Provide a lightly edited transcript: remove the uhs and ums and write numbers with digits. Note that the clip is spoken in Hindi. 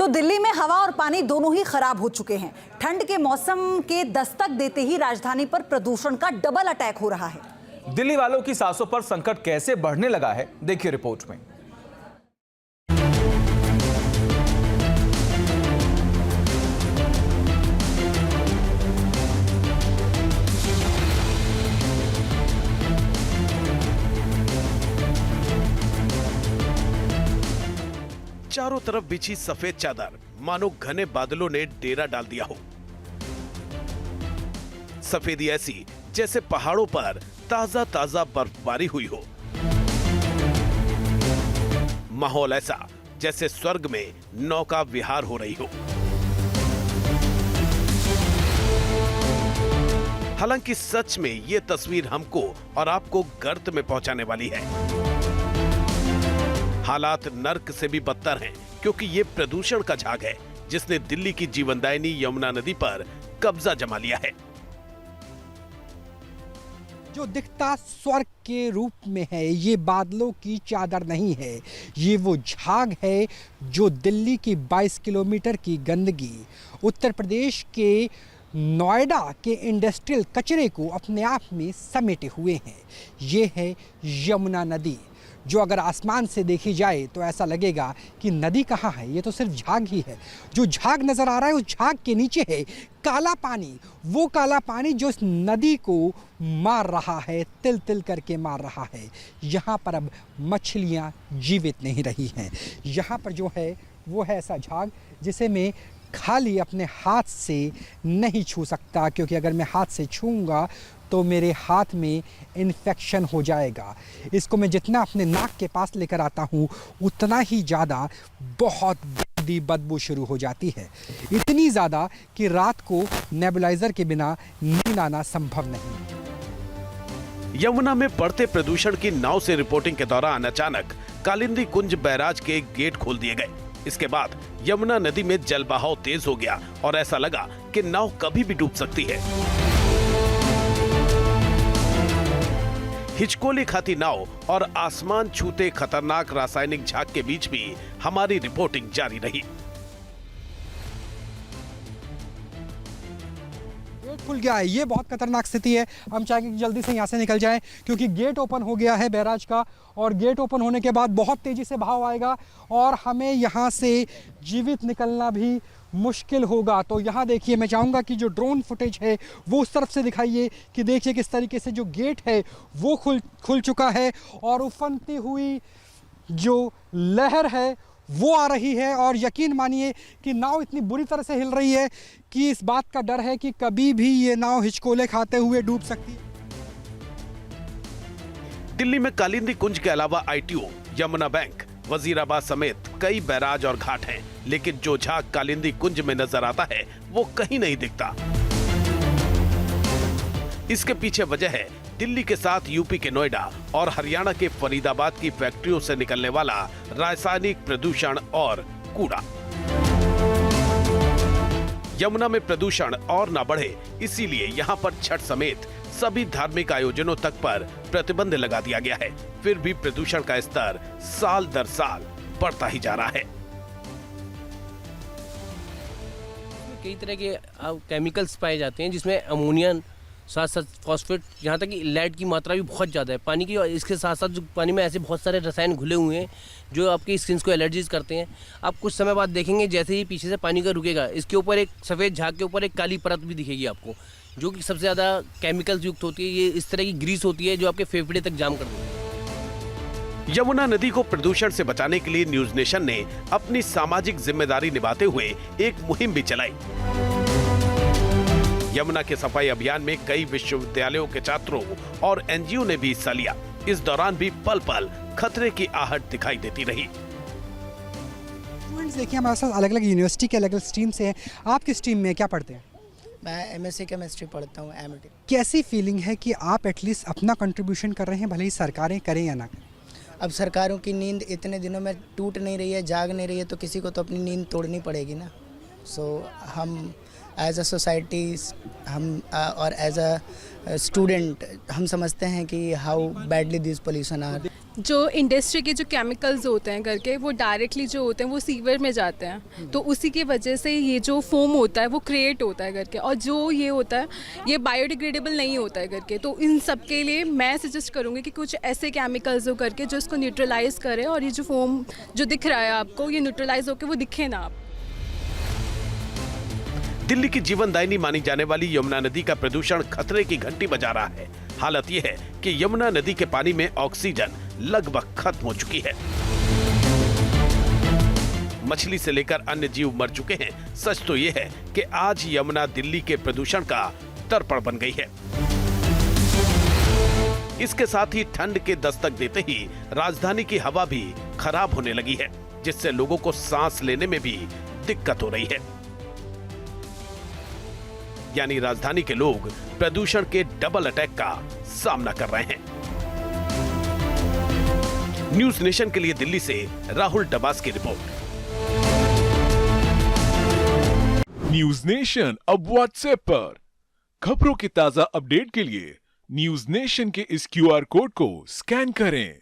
तो दिल्ली में हवा और पानी दोनों ही खराब हो चुके हैं। ठंड के मौसम के दस्तक देते ही राजधानी पर प्रदूषण का डबल अटैक हो रहा है। दिल्ली वालों की सांसों पर संकट कैसे बढ़ने लगा है, देखिए रिपोर्ट में। चारों तरफ बिछी सफेद चादर मानो घने बादलों ने डेरा डाल दिया हो। सफेदी ऐसी जैसे पहाड़ों पर ताजा ताजा बर्फबारी हुई हो। माहौल ऐसा जैसे स्वर्ग में नौका विहार हो रही हो। हालांकि सच में ये तस्वीर हमको और आपको गर्त में पहुंचाने वाली है। हालात नर्क से भी बदतर हैं, क्योंकि ये प्रदूषण का झाग है जिसने दिल्ली की जीवनदायिनी यमुना नदी पर कब्जा जमा लिया है। जो दिखता स्वर्ग के रूप में है, ये बादलों की चादर नहीं है, ये वो झाग है जो दिल्ली की 22 किलोमीटर की गंदगी, उत्तर प्रदेश के नोएडा के इंडस्ट्रियल कचरे को अपने आप में समेटे हुए हैं। ये है यमुना नदी, जो अगर आसमान से देखी जाए तो ऐसा लगेगा कि नदी कहाँ है, ये तो सिर्फ झाग ही है। जो झाग नज़र आ रहा है उस झाग के नीचे है काला पानी, वो काला पानी जो इस नदी को मार रहा है, तिल तिल करके मार रहा है। यहाँ पर अब मछलियाँ जीवित नहीं रही हैं। यहाँ पर जो है वो है ऐसा झाग जिसे मैं खाली अपने हाथ से नहीं छू सकता, क्योंकि अगर मैं हाथ से छूऊंगा तो मेरे हाथ में इन्फेक्शन हो जाएगा। इसको मैं जितना अपने नाक के पास लेकर आता हूँ उतना ही ज़्यादा बहुत गंदी बदबू शुरू हो जाती है, इतनी ज़्यादा कि रात को नेबुलाइज़र के बिना नींद आना संभव नहीं। यमुना में बढ़ते प्रदूषण की नाव से रिपोर्टिंग के दौरान अचानक कालिंदी कुंज बैराज के गेट खोल दिए गए। इसके बाद यमुना नदी में जल बहाव तेज हो गया और ऐसा लगा कि नाव कभी भी डूब सकती है। हिचकोली खाती नाव और आसमान छूते खतरनाक रासायनिक झाग के बीच भी हमारी रिपोर्टिंग जारी रही। गेट खुल गया है, ये बहुत खतरनाक स्थिति है। हम चाहेंगे कि जल्दी से यहाँ से निकल जाएं, क्योंकि गेट ओपन हो गया है बैराज का, और गेट ओपन होने के बाद बहुत तेजी से बहाव आएगा और हमें यहाँ से जीवित निकलना भी मुश्किल होगा। तो यहाँ देखिए, मैं चाहूँगा कि जो ड्रोन फुटेज है वो उस तरफ से दिखाइए कि देखिए किस तरीके से जो गेट है वो खुल चुका है और उफनती हुई जो लहर है वो आ रही है। और यकीन मानिए कि नाव इतनी बुरी तरह से हिल रही है कि इस बात का डर है कि कभी भी ये नाव हिचकोले खाते हुए डूब सकती है। दिल्ली में कालिंदी कुंज के अलावा ITO, यमुना बैंक, वजीराबाद समेत कई बैराज और घाट हैं, लेकिन जो झाग कालिंदी कुंज में नजर आता है वो कहीं नहीं दिखता। इसके पीछे वजह है दिल्ली के साथ यूपी के नोएडा और हरियाणा के फरीदाबाद की फैक्ट्रियों से निकलने वाला रासायनिक प्रदूषण और कूड़ा। यमुना में प्रदूषण और न बढ़े, इसीलिए यहाँ पर छठ समेत सभी धार्मिक आयोजनों तक पर प्रतिबंध लगा दिया गया है। फिर भी प्रदूषण का स्तर साल दर साल बढ़ता ही जा रहा है। कई तरह के केमिकल्स पाए जाते हैं, जिसमें अमोनिया, साथ साथ फॉस्फेट, यहाँ तक कि लेड की मात्रा भी बहुत ज़्यादा है पानी की। और इसके साथ साथ जो पानी में ऐसे बहुत सारे रसायन घुले हुए हैं जो आपकी स्किन को एलर्जीज करते हैं। आप कुछ समय बाद देखेंगे, जैसे ही पीछे से पानी का रुकेगा, इसके ऊपर एक सफ़ेद झाग के ऊपर एक काली परत भी दिखेगी आपको, जो कि सबसे ज़्यादा केमिकल्स युक्त होती है। ये इस तरह की ग्रीस होती है जो आपके फेफड़े तक जाम कर देती है। यमुना नदी को प्रदूषण से बचाने के लिए न्यूज नेशन ने अपनी सामाजिक जिम्मेदारी निभाते हुए एक मुहिम भी चलाई। यमुना के सफाई अभियान में कई विश्वविद्यालयों के छात्रों और NGO ने भी हिस्सा लिया। इस दौरान भी पल पल खतरे की आहट दिखाई देती रही। स्टूडेंट्स देखिए, हमारे साथ अलग अलग यूनिवर्सिटी के अलग अलग स्ट्रीम से हैं। आप किस स्ट्रीम में क्या पढ़ते हैं? मैं MSc केमिस्ट्री पढ़ता हूँ, MIT। कैसी फीलिंग है कि आप एटलीस्ट अपना कंट्रीब्यूशन कर रहे हैं, भले ही सरकारें करें या ना करें? अब सरकारों की नींद इतने दिनों में टूट नहीं रही है, जाग नहीं रही है, तो किसी को तो अपनी नींद तोड़नी पड़ेगी ना। सो हम एज अ सोसाइटी, हम और एज अ स्टूडेंट हम समझते हैं कि how badly this pollution are. जो इंडस्ट्री के जो केमिकल्स होते हैं करके वो डायरेक्टली जो होते हैं वो सीवर में जाते हैं, तो उसी की वजह से ये जो फोम होता है वो क्रिएट होता है करके, और जो ये होता है ये बायोडिग्रेडेबल नहीं होता है करके। तो इन सब के लिए मैं सजेस्ट करूँगी कि कुछ ऐसे केमिकल्स हो करके जो इसको न्यूट्रलाइज करे, और ये जो फोम जो दिख रहा है आपको ये न्यूट्रलाइज होकर वो दिखे ना आप। दिल्ली की जीवनदायिनी मानी जाने वाली यमुना नदी का प्रदूषण खतरे की घंटी बजा रहा है। हालत यह है कि यमुना नदी के पानी में ऑक्सीजन लगभग खत्म हो चुकी है। मछली से लेकर अन्य जीव मर चुके हैं। सच तो यह है कि आज यमुना दिल्ली के प्रदूषण का दर्पण बन गई है। इसके साथ ही ठंड के दस्तक देते ही राजधानी की हवा भी खराब होने लगी है, जिससे लोगों को सांस लेने में भी दिक्कत हो रही है। यानी राजधानी के लोग प्रदूषण के डबल अटैक का सामना कर रहे हैं। न्यूज नेशन के लिए दिल्ली से राहुल डबास की रिपोर्ट। न्यूज नेशन अब व्हाट्सएप पर खबरों की ताजा अपडेट के लिए न्यूज नेशन के इस QR कोड को स्कैन करें।